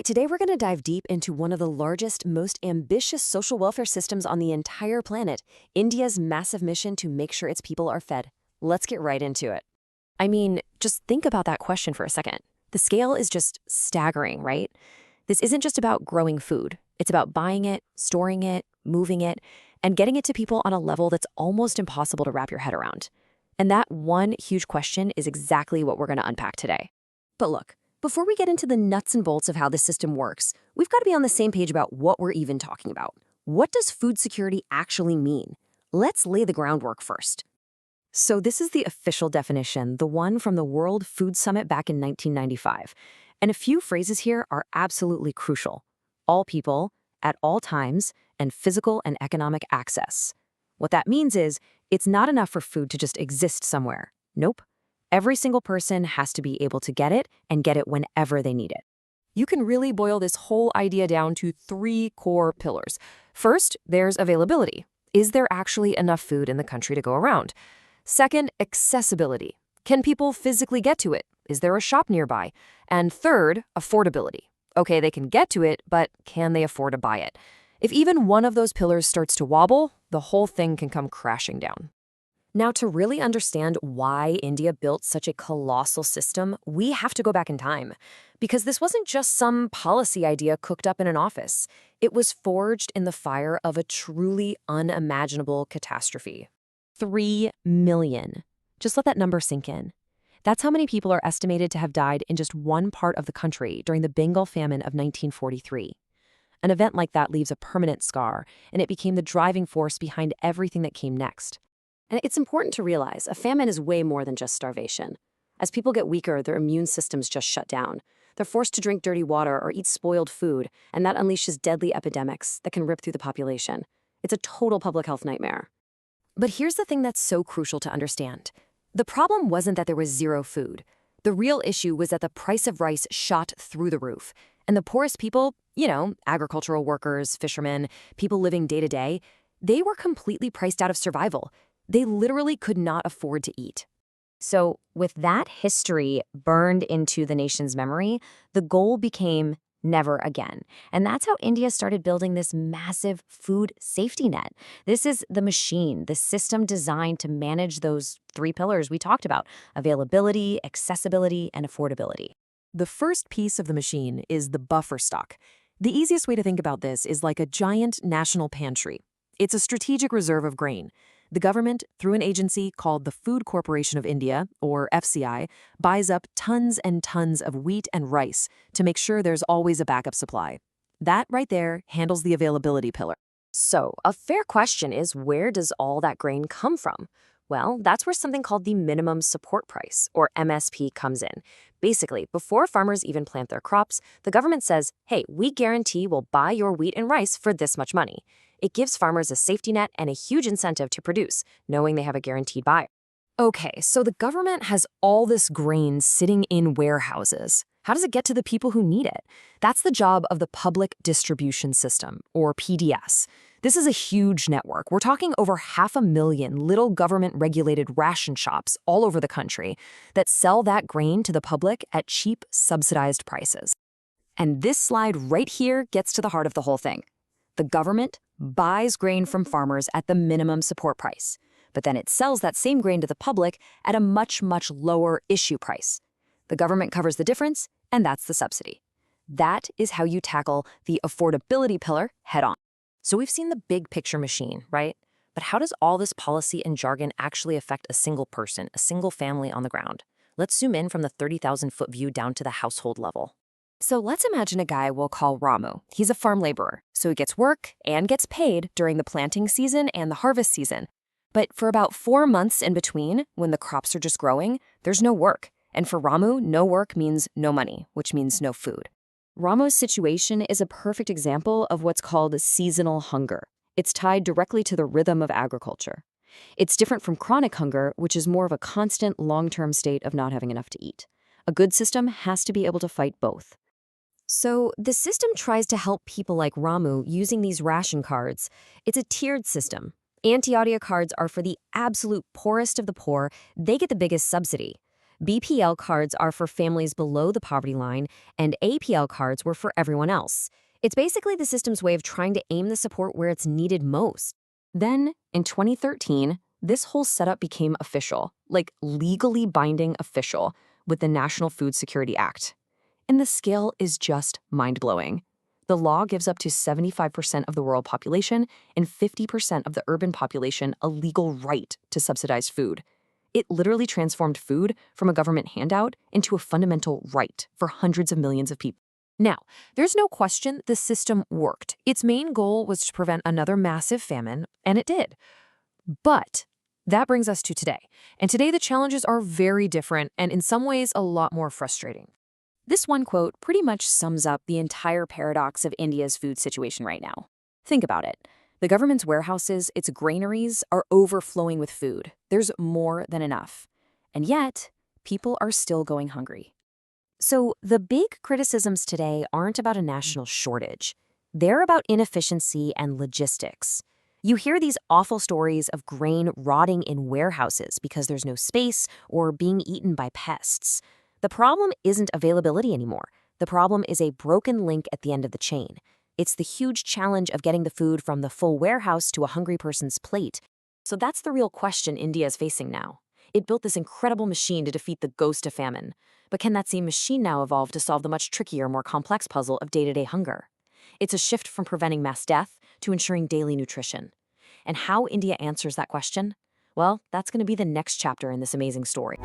Today we're going to dive deep into one of the largest, most ambitious social welfare systems on the entire planet, India's massive mission to make sure its people are fed. Let's get right into it. I mean, just think about that question for a second. The scale is just staggering, right? This isn't just about growing food. It's about buying it, storing it, moving it, and getting it to people on a level that's almost impossible to wrap your head around. And that one huge question is exactly what we're going to unpack today. But look, before we get into the nuts and bolts of how this system works, we've got to be on the same page about what we're even talking about. What does food security actually mean? Let's lay the groundwork first. So this is the official definition, the one from the World Food Summit back in 1995. And a few phrases here are absolutely crucial. All people, at all times, and physical and economic access. What that means is, it's not enough for food to just exist somewhere. Nope. Every single person has to be able to get it and get it whenever they need it. You can really boil this whole idea down to three core pillars. First, there's availability. Is there actually enough food in the country to go around? Second, accessibility. Can people physically get to it? Is there a shop nearby? And third, affordability. Okay, they can get to it, but can they afford to buy it? If even one of those pillars starts to wobble, the whole thing can come crashing down. Now, to really understand why India built such a colossal system, we have to go back in time. Because this wasn't just some policy idea cooked up in an office. It was forged in the fire of a truly unimaginable catastrophe. 3 million. Just let that number sink in. That's how many people are estimated to have died in just one part of the country during the Bengal famine of 1943. An event like that leaves a permanent scar, and it became the driving force behind everything that came next. And it's important to realize a famine is way more than just starvation. As people get weaker, their immune systems just shut down. They're forced to drink dirty water or eat spoiled food, and that unleashes deadly epidemics that can rip through the population. It's a total public health nightmare. But here's the thing that's so crucial to understand. The problem wasn't that there was zero food. The real issue was that the price of rice shot through the roof. And the poorest people, agricultural workers, fishermen, people living day to day, they were completely priced out of survival. They literally could not afford to eat. So with that history burned into the nation's memory, the goal became never again. And that's how India started building this massive food safety net. This is the machine, the system designed to manage those three pillars we talked about: availability, accessibility, and affordability. The first piece of the machine is the buffer stock. The easiest way to think about this is like a giant national pantry. It's a strategic reserve of grain. The government, through an agency called the Food Corporation of India, or FCI, buys up tons and tons of wheat and rice to make sure there's always a backup supply. That right there handles the availability pillar. So, a fair question is, where does all that grain come from? Well, that's where something called the minimum support price, or MSP, comes in. Basically, before farmers even plant their crops, the government says, hey, we guarantee we'll buy your wheat and rice for this much money. It gives farmers a safety net and a huge incentive to produce, knowing they have a guaranteed buyer. Okay, so the government has all this grain sitting in warehouses. How does it get to the people who need it? That's the job of the Public Distribution System, or PDS. This is a huge network. We're talking over 500,000 little government-regulated ration shops all over the country that sell that grain to the public at cheap, subsidized prices. And this slide right here gets to the heart of the whole thing. The government buys grain from farmers at the minimum support price, but then it sells that same grain to the public at a much, much lower issue price. The government covers the difference, and that's the subsidy. That is how you tackle the affordability pillar head-on. So we've seen the big picture machine, right? But how does all this policy and jargon actually affect a single person, a single family on the ground? Let's zoom in from the 30,000-foot view down to the household level. So let's imagine a guy we'll call Ramu. He's a farm laborer, so he gets work and gets paid during the planting season and the harvest season. But for about 4 months in between, when the crops are just growing, there's no work. And for Ramu, no work means no money, which means no food. Ramu's situation is a perfect example of what's called seasonal hunger. It's tied directly to the rhythm of agriculture. It's different from chronic hunger, which is more of a constant, long-term state of not having enough to eat. A good system has to be able to fight both. So the system tries to help people like Ramu using these ration cards. It's a tiered system. Anti-Audia cards are for the absolute poorest of the poor. They get the biggest subsidy. BPL cards are for families below the poverty line, and APL cards were for everyone else. It's basically the system's way of trying to aim the support where it's needed most. Then, in 2013, this whole setup became official, like legally binding official, with the National Food Security Act. And the scale is just mind-blowing. The law gives up to 75% of the world population and 50% of the urban population a legal right to subsidized food. It literally transformed food from a government handout into a fundamental right for hundreds of millions of people. Now, there's no question the system worked. Its main goal was to prevent another massive famine, and it did. But that brings us to today. And today the challenges are very different and in some ways a lot more frustrating. This one quote pretty much sums up the entire paradox of India's food situation right now. Think about it. The government's warehouses, its granaries, are overflowing with food. There's more than enough. And yet, people are still going hungry. So the big criticisms today aren't about a national shortage. They're about inefficiency and logistics. You hear these awful stories of grain rotting in warehouses because there's no space or being eaten by pests. The problem isn't availability anymore. The problem is a broken link at the end of the chain. It's the huge challenge of getting the food from the full warehouse to a hungry person's plate. So that's the real question India is facing now. It built this incredible machine to defeat the ghost of famine. But can that same machine now evolve to solve the much trickier, more complex puzzle of day-to-day hunger? It's a shift from preventing mass death to ensuring daily nutrition. And how India answers that question? Well, that's going to be the next chapter in this amazing story.